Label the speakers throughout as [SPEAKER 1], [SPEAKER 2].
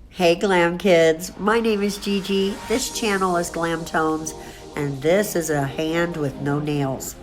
[SPEAKER 1] Hey Glam Kids, my name is Gigi, this channel is Glam Tones, and this is a hand with no nails.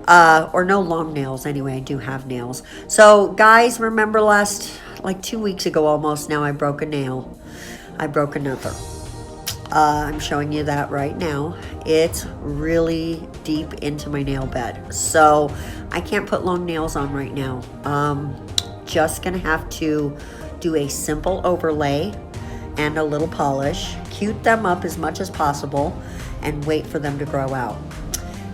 [SPEAKER 1] Or no long nails anyway, I do have nails. So guys, remember like 2 weeks ago almost now, I broke a nail. I broke another. I'm showing you that right now. It's really deep into my nail bed. So I can't put long nails on right now. Just gonna have to do a simple overlay and a little polish, cute them up as much as possible, and wait for them to grow out.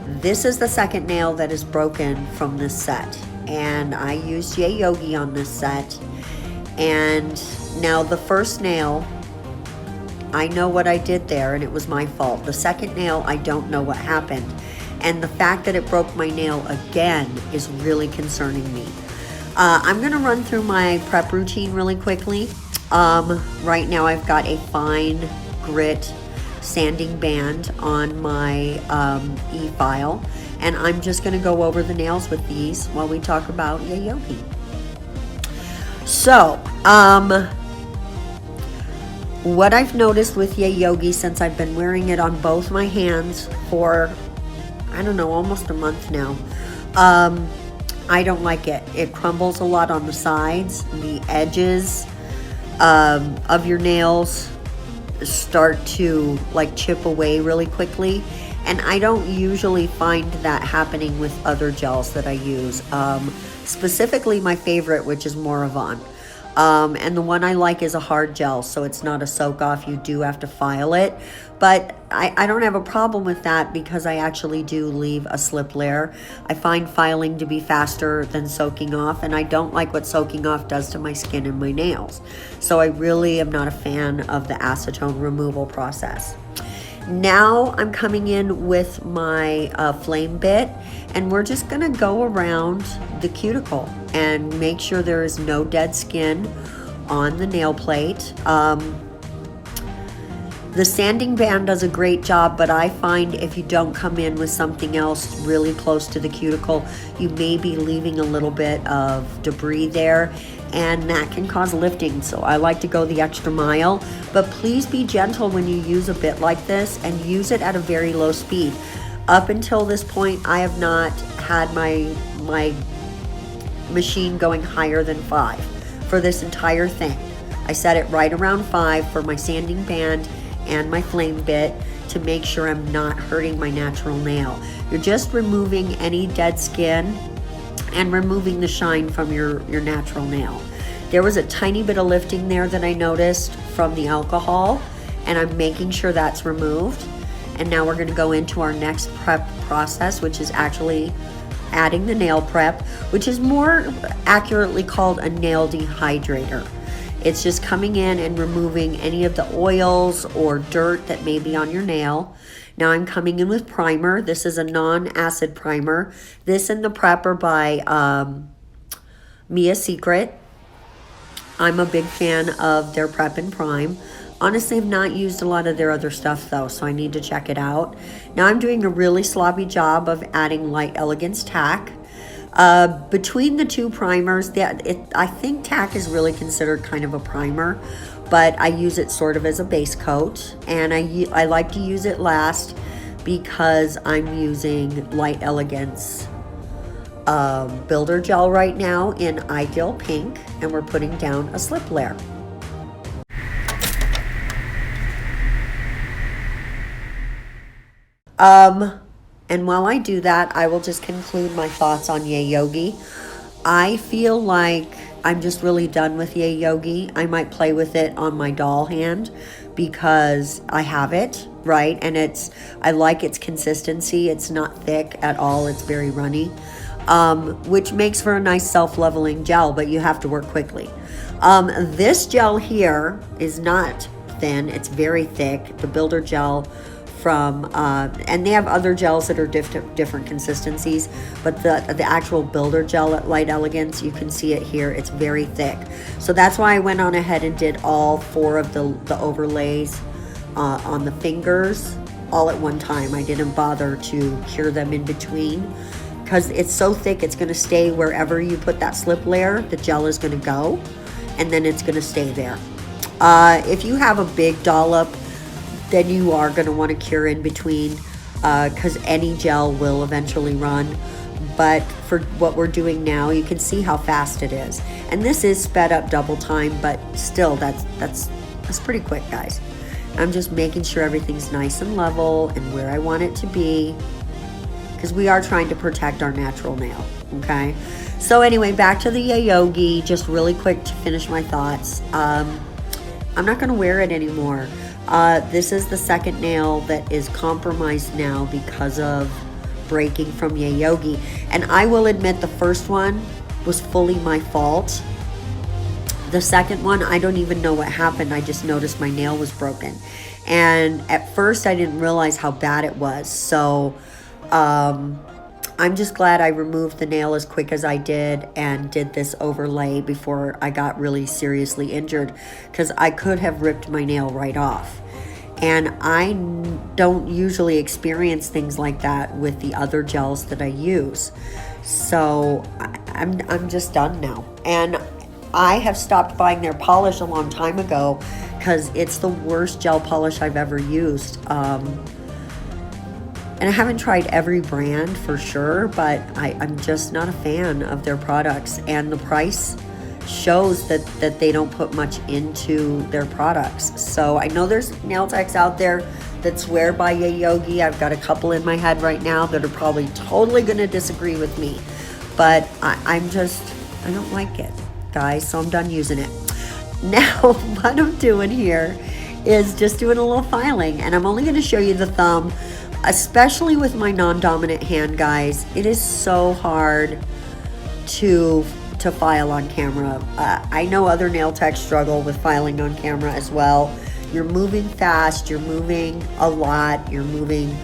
[SPEAKER 1] This is the second nail that is broken from this set, and I used Yay Yogi on this set. And now the first nail, I know what I did there and it was my fault. The second nail, I don't know what happened. And the fact that it broke my nail again is really concerning me. I'm gonna run through my prep routine really quickly. Right now I've got a fine grit sanding band on my e-file, and I'm just gonna go over the nails with these while we talk about Yay Yogi. So, what I've noticed with Yay Yogi since I've been wearing it on both my hands for, I don't know, almost a month now, I don't like it. It crumbles a lot on the sides. The edges of your nails start to like chip away really quickly. And I don't usually find that happening with other gels that I use. Specifically my favorite, which is Moravon. And the one I like is a hard gel, so it's not a soak off. You do have to file it, but I don't have a problem with that because I actually do leave a slip layer. I find filing to be faster than soaking off, and I don't like what soaking off does to my skin and my nails. So I really am not a fan of the acetone removal process. Now I'm coming in with my flame bit, and we're just gonna go around the cuticle and make sure there is no dead skin on the nail plate. The sanding band does a great job, but I find if you don't come in with something else really close to the cuticle, you may be leaving a little bit of debris there, and that can cause lifting. So I like to go the extra mile, but please be gentle when you use a bit like this and use it at a very low speed. Up until this point, I have not had my machine going higher than 5 for this entire thing. I set it right around 5 for my sanding band and my flame bit to make sure I'm not hurting my natural nail. You're just removing any dead skin and removing the shine from your natural nail. There was a tiny bit of lifting there that I noticed from the alcohol, and I'm making sure that's removed. And now we're gonna go into our next prep process, which is actually adding the nail prep, which is more accurately called a nail dehydrator. It's just coming in and removing any of the oils or dirt that may be on your nail. Now I'm coming in with primer. This is a non-acid primer. This and the prep are by Mia Secret. I'm a big fan of their prep and prime. Honestly, I've not used a lot of their other stuff though, so I need to check it out. Now I'm doing a really sloppy job of adding light Elegance Tack. Between the two primers, I think Tack is really considered kind of a primer, but I use it sort of as a base coat, and I like to use it last because I'm using light Elegance builder gel right now in Ideal Pink, and we're putting down a slip layer. And while I do that, I will just conclude my thoughts on Yay Yogi. I feel like I'm just really done with Yay Yogi. I might play with it on my doll hand because I have it, right? And I like its consistency. It's not thick at all. It's very runny, which makes for a nice self-leveling gel, but you have to work quickly. This gel here is not thin. It's very thick. The builder gel from and they have other gels that are different consistencies, but the actual builder gel at Light Elegance, you can see it here, it's very thick. So that's why I went on ahead and did all 4 of the overlays on the fingers all at one time. I didn't bother to cure them in between because it's so thick, it's going to stay wherever you put that slip layer. The gel is going to go, and then it's going to stay there. If you have a big dollop, then you are going to want to cure in between, because any gel will eventually run. But for what we're doing now, you can see how fast it is. And this is sped up double time, but still, that's pretty quick, guys. I'm just making sure everything's nice and level and where I want it to be, because we are trying to protect our natural nail, okay? So anyway, back to the Yayogi, just really quick to finish my thoughts. I'm not gonna wear it anymore. This is the second nail that is compromised now because of breaking from Yayogi. And I will admit the first one was fully my fault. The second one, I don't even know what happened. I just noticed my nail was broken. And at first I didn't realize how bad it was. So I'm just glad I removed the nail as quick as I did and did this overlay before I got really seriously injured, because I could have ripped my nail right off. And I don't usually experience things like that with the other gels that I use. So I'm just done now. And I have stopped buying their polish a long time ago because it's the worst gel polish I've ever used. And I haven't tried every brand for sure, but I'm just not a fan of their products. And the price shows that they don't put much into their products. So I know there's nail techs out there that swear by Yayogi. I've got a couple in my head right now that are probably totally going to disagree with me. But I don't like it, guys, so I'm done using it. Now, what I'm doing here is just doing a little filing, and I'm only going to show you the thumb, especially with my non-dominant hand, guys. It is so hard to file on camera. I know other nail techs struggle with filing on camera as well. You're moving fast, you're moving a lot, you're moving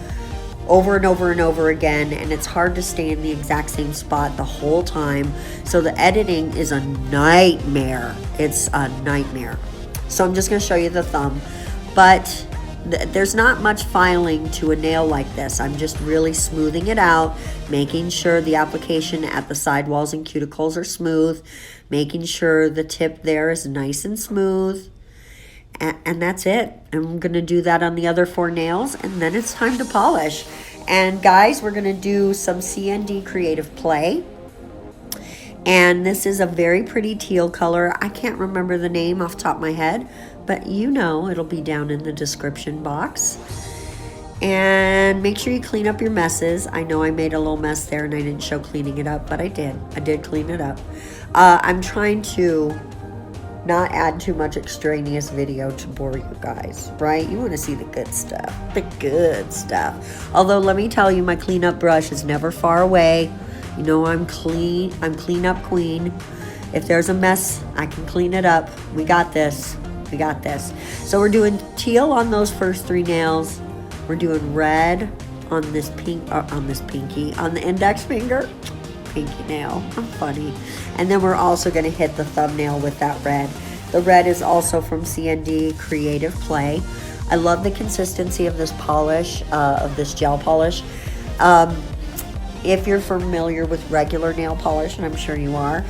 [SPEAKER 1] over and over and over again, and it's hard to stay in the exact same spot the whole time. So the editing is a nightmare. It's a nightmare. So I'm just going to show you the thumb, but there's not much filing to a nail like this. I'm just really smoothing it out, making sure the application at the sidewalls and cuticles are smooth, making sure the tip there is nice and smooth, and that's it. I'm going to do that on the other 4 nails, and then it's time to polish. And guys, we're going to do some CND Creative Play. And this is a very pretty teal color. I can't remember the name off the top of my head, but you know, it'll be down in the description box. And make sure you clean up your messes. I know I made a little mess there and I didn't show cleaning it up, but I did clean it up. I'm trying to not add too much extraneous video to bore you guys, right? You want to see the good stuff, Although let me tell you, my cleanup brush is never far away. You know, I'm cleanup queen. If there's a mess, I can clean it up. We got this. So we're doing teal on those first 3 nails. We're doing red on this pinky, on the index finger. Pinky nail, I'm funny. And then we're also gonna hit the thumbnail with that red. The red is also from CND Creative Play. I love the consistency of this polish, of this gel polish. If you're familiar with regular nail polish, and I'm sure you are,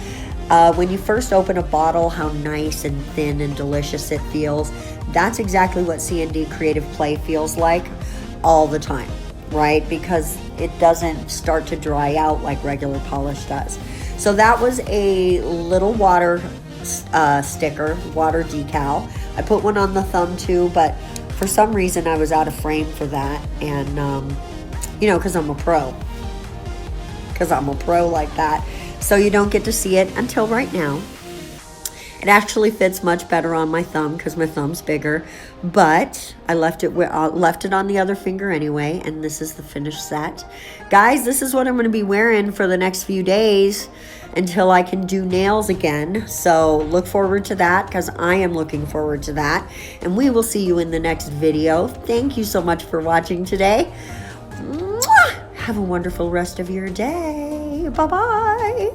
[SPEAKER 1] when you first open a bottle, how nice and thin and delicious it feels. That's exactly what CND Creative Play feels like all the time, right? Because it doesn't start to dry out like regular polish does. So that was a little water sticker, water decal. I put one on the thumb too, but for some reason I was out of frame for that. And, you know, because I'm a pro like that. So you don't get to see it until right now. It actually fits much better on my thumb because my thumb's bigger, but I left it on the other finger anyway, and this is the finished set. Guys, this is what I'm going to be wearing for the next few days until I can do nails again. So look forward to that, because I am looking forward to that, and we will see you in the next video. Thank you so much for watching today. Mwah! Have a wonderful rest of your day. Bye-bye.